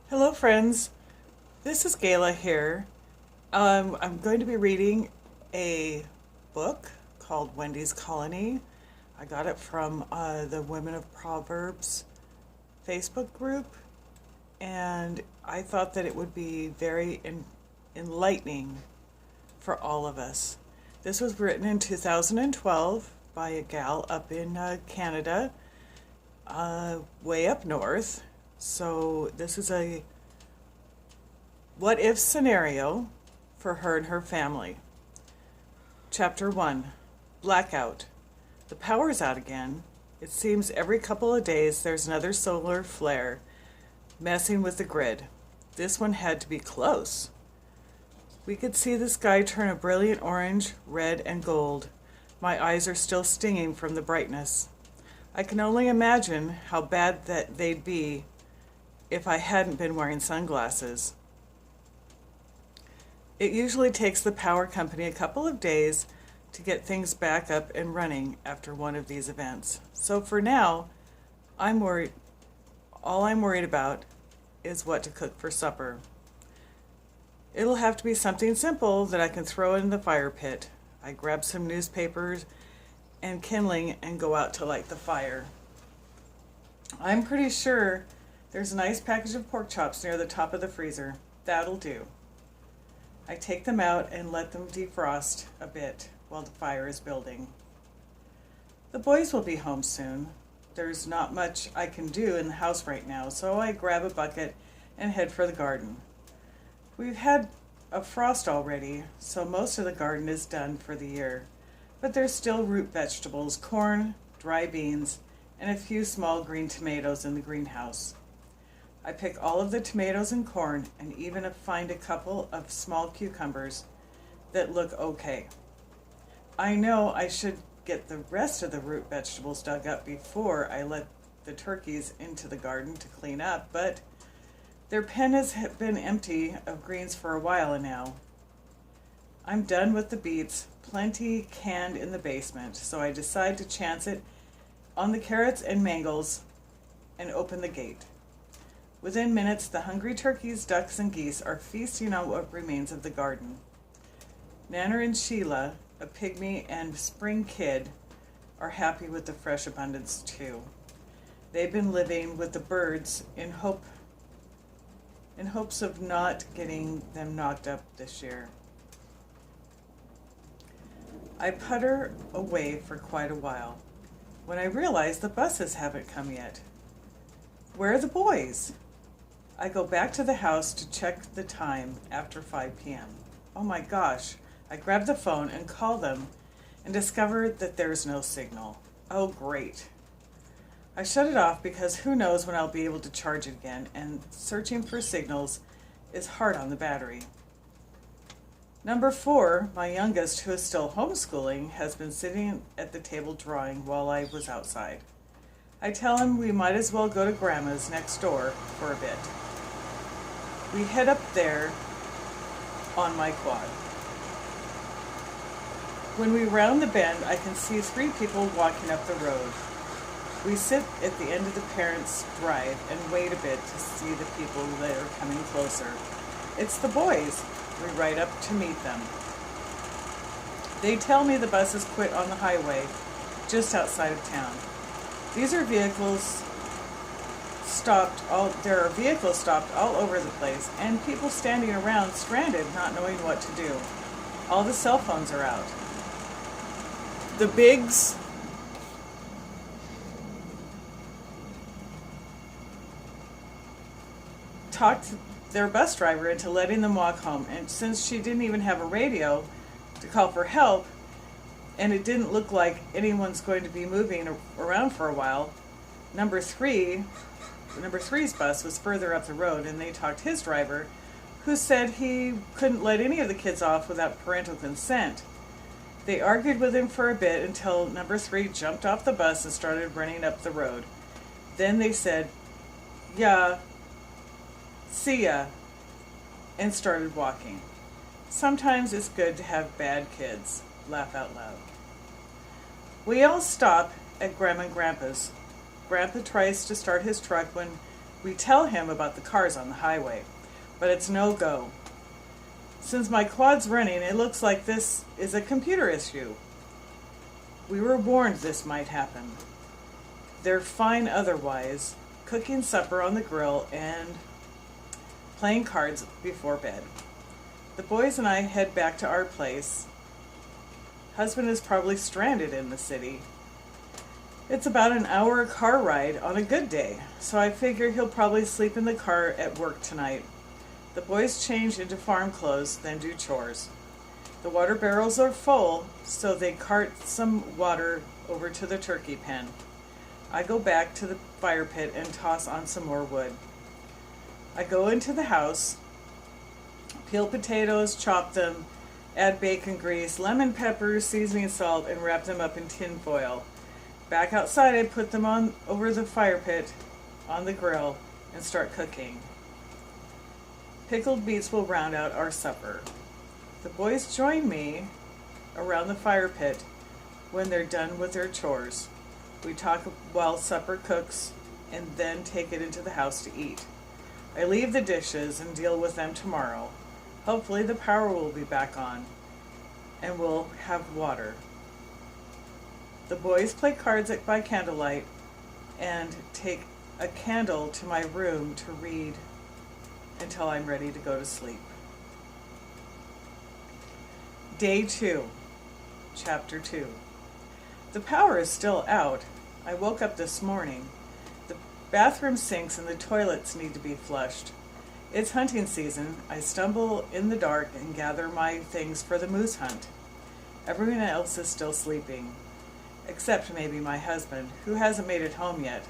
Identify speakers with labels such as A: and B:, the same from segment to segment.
A: Hello, friends. This is Gayla here. I'm going to be reading a book called Wendy's Colony. I got it from the Women of Proverbs Facebook group, and I thought that it would be very enlightening for all of us. This was written in 2012 by a gal up in Canada, way up north. So this is a what if scenario for her and her family. Chapter 1. Blackout. The power's out again. It seems every couple of days there's another solar flare messing with the grid. This one had to be close. We could see the sky turn a brilliant orange, red, and gold. My eyes are still stinging from the brightness. I can only imagine how bad that they'd be if I hadn't been wearing sunglasses. It usually takes the power company a couple of days to get things back up and running after one of these events. So for now, all I'm worried about is what to cook for supper. It'll have to be something simple that I can throw in the fire pit. I grab some newspapers and kindling and go out to light the fire. I'm pretty sure there's a nice package of pork chops near the top of the freezer. That'll do. I take them out and let them defrost a bit while the fire is building. The boys will be home soon. There's not much I can do in the house right now, so I grab a bucket and head for the garden. We've had a frost already, so most of the garden is done for the year. But there's still root vegetables, corn, dry beans, and a few small green tomatoes in the greenhouse. I pick all of the tomatoes and corn and even find a couple of small cucumbers that look okay. I know I should get the rest of the root vegetables dug up before I let the turkeys into the garden to clean up, but their pen has been empty of greens for a while now. I'm done with the beets, plenty canned in the basement, so I decide to chance it on the carrots and mangels and open the gate. Within minutes, the hungry turkeys, ducks, and geese are feasting on what remains of the garden. Nana and Sheila, a pygmy and spring kid, are happy with the fresh abundance too. They've been living with the birds in hopes of not getting them knocked up this year. I putter away for quite a while when I realize the buses haven't come yet. Where are the boys? I go back to the house to check the time after 5 p.m. Oh my gosh, I grab the phone and call them and discover that there's no signal. Oh great. I shut it off because who knows when I'll be able to charge it again, and searching for signals is hard on the battery. Number 4, my youngest, who is still homeschooling, has been sitting at the table drawing while I was outside. I tell him we might as well go to Grandma's next door for a bit. We head up there on my quad. When we round the bend, I can see 3 people walking up the road. We sit at the end of the parents' drive and wait a bit to see the people that are coming closer. It's the boys. We ride up to meet them. They tell me the buses quit on the highway just outside of town. There are vehicles stopped all over the place, and people standing around stranded, not knowing what to do. All the cell phones are out. The Bigs talked their bus driver into letting them walk home, and since she didn't even have a radio to call for help, and it didn't look like anyone's going to be moving around for a while, number 3's bus was further up the road, and they talked his driver, who said he couldn't let any of the kids off without parental consent. They argued with him for a bit until number 3 jumped off the bus and started running up the road. Then they said, "Yeah, see ya," and started walking. Sometimes it's good to have bad kids. Laugh out loud. We all stop at Grandma and Grandpa's. Grandpa tries to start his truck when We tell him about the cars on the highway, but it's no go. Since my quad's running, it looks like this is a computer issue. We were warned this might happen. They're fine otherwise, cooking supper on the grill and playing cards before bed. The boys and I head back to our place. Husband is probably stranded in the city. It's about an hour car ride on a good day, so I figure he'll probably sleep in the car at work tonight. The boys change into farm clothes, then do chores. The water barrels are full, so they cart some water over to the turkey pen. I go back to the fire pit and toss on some more wood. I go into the house, peel potatoes, chop them, add bacon grease, lemon pepper, seasoning salt, and wrap them up in tin foil. Back outside, I put them on over the fire pit on the grill and start cooking. Pickled beets will round out our supper. The boys join me around the fire pit when they're done with their chores. We talk while supper cooks and then take it into the house to eat. I leave the dishes and deal with them tomorrow. Hopefully the power will be back on and we'll have water. The boys play cards by candlelight and take a candle to my room to read until I'm ready to go to sleep. Day 2, Chapter 2. The power is still out. I woke up this morning. The bathroom sinks and the toilets need to be flushed. It's hunting season. I stumble in the dark and gather my things for the moose hunt. Everyone else is still sleeping, except maybe my husband, who hasn't made it home yet.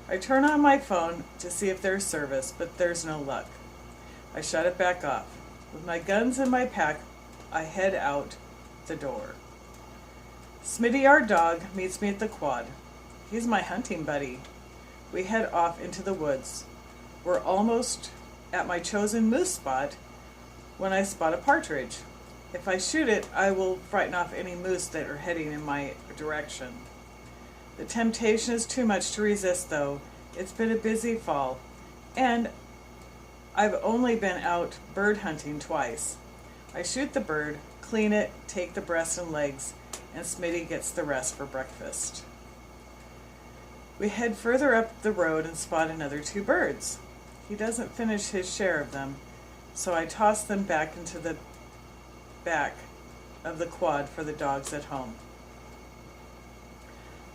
A: I turn on my phone to see if there's service, but there's no luck. I shut it back off. With my guns in my pack, I head out the door. Smitty, our dog, meets me at the quad. He's my hunting buddy. We head off into the woods. We're almost at my chosen moose spot when I spot a partridge. If I shoot it, I will frighten off any moose that are heading in my direction. The temptation is too much to resist, though. It's been a busy fall, and I've only been out bird hunting twice. I shoot the bird, clean it, take the breast and legs, and Smitty gets the rest for breakfast. We head further up the road and spot another 2 birds. He doesn't finish his share of them, so I toss them back into the back of the quad for the dogs at home.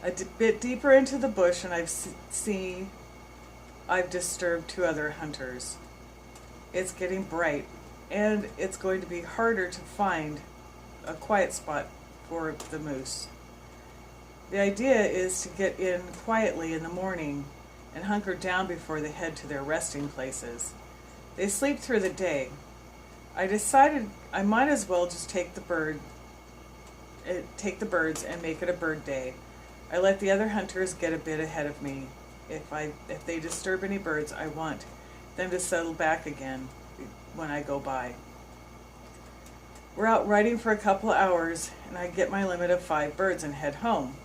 A: A bit deeper into the bush and I've disturbed 2 other hunters. It's getting bright and it's going to be harder to find a quiet spot for the moose. The idea is to get in quietly in the morning and hunker down before they head to their resting places. They sleep through the day. I decided I might as well just take the birds and make it a bird day. I let the other hunters get a bit ahead of me. If they disturb any birds, I want them to settle back again when I go by. We're out riding for a couple hours, and I get my limit of 5 birds and head home.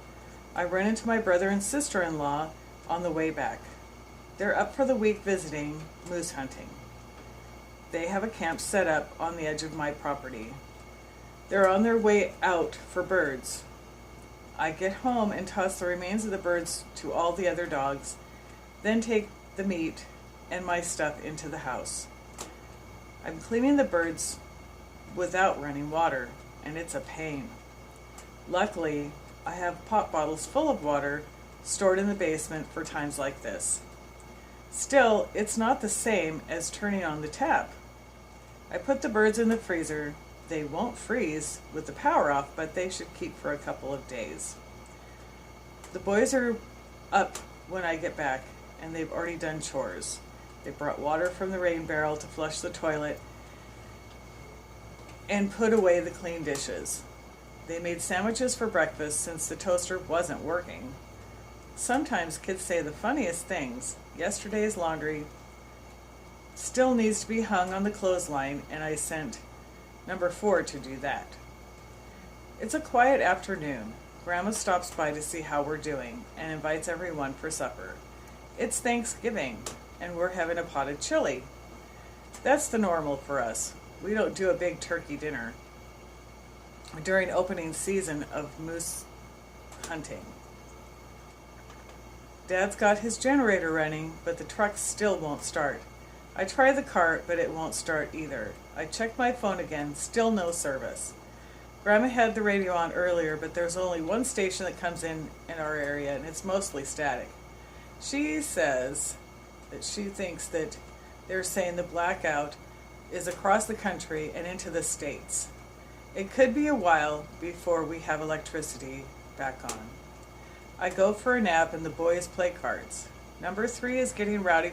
A: I run into my brother and sister-in-law on the way back. They're up for the week visiting moose hunting. They have a camp set up on the edge of my property. They're on their way out for birds. I get home and toss the remains of the birds to all the other dogs, then take the meat and my stuff into the house. I'm cleaning the birds without running water, and it's a pain. Luckily, I have pop bottles full of water stored in the basement for times like this. Still, it's not the same as turning on the tap. I put the birds in the freezer. They won't freeze with the power off, but they should keep for a couple of days. The boys are up when I get back, and they've already done chores. They brought water from the rain barrel to flush the toilet and put away the clean dishes. They made sandwiches for breakfast since the toaster wasn't working. Sometimes kids say the funniest things. Yesterday's laundry still needs to be hung on the clothesline, and I sent number 4 to do that. It's a quiet afternoon. Grandma stops by to see how we're doing and invites everyone for supper. It's Thanksgiving, and we're having a pot of chili. That's the normal for us. We don't do a big turkey dinner during opening season of moose hunting. Dad's got his generator running, but the truck still won't start. I try the cart, but it won't start either. I check my phone again, still no service. Grandma had the radio on earlier, but there's only one station that comes in our area, and it's mostly static. She says that she thinks that they're saying the blackout is across the country and into the States. It could be a while before we have electricity back on. I go for a nap and the boys play cards. Number 3 is getting rowdy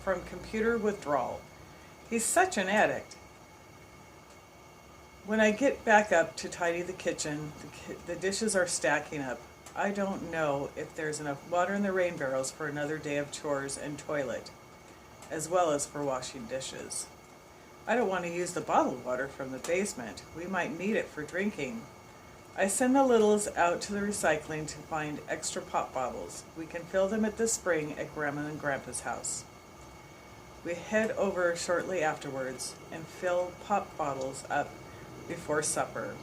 A: from computer withdrawal. He's such an addict. When I get back up to tidy the kitchen, the dishes are stacking up. I don't know if there's enough water in the rain barrels for another day of chores and toilet, as well as for washing dishes. I don't want to use the bottled water from the basement. We might need it for drinking. I send the littles out to the recycling to find extra pop bottles. We can fill them at the spring at Grandma and Grandpa's house. We head over shortly afterwards and fill pop bottles up before supper.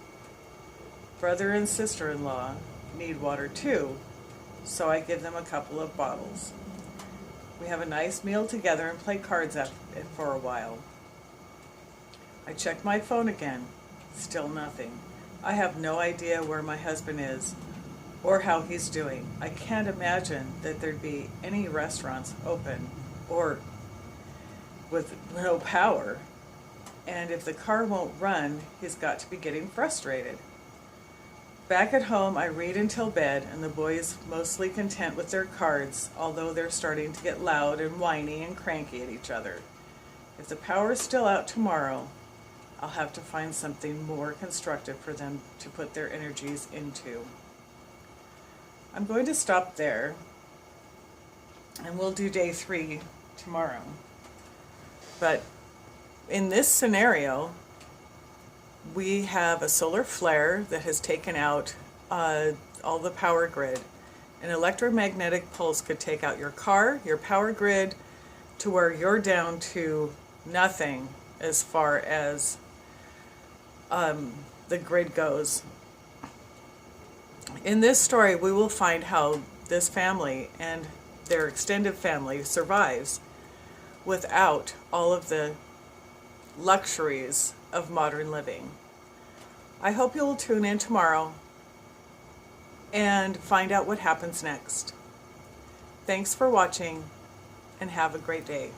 A: Brother and sister-in-law need water too, so I give them a couple of bottles. We have a nice meal together and play cards for a while. I check my phone again. Still nothing. I have no idea where my husband is or how he's doing. I can't imagine that there'd be any restaurants open or with no power. And if the car won't run, he's got to be getting frustrated. Back at home, I read until bed, and the boys mostly content with their cards, although they're starting to get loud and whiny and cranky at each other. If the power's still out tomorrow, I'll have to find something more constructive for them to put their energies into. I'm going to stop there, and we'll do day 3 tomorrow. But in this scenario, we have a solar flare that has taken out all the power grid. An electromagnetic pulse could take out your car, your power grid, to where you're down to nothing as far as the grid goes. In this story, we will find how this family and their extended family survives without all of the luxuries of modern living. I hope you'll tune in tomorrow and find out what happens next. Thanks for watching and have a great day.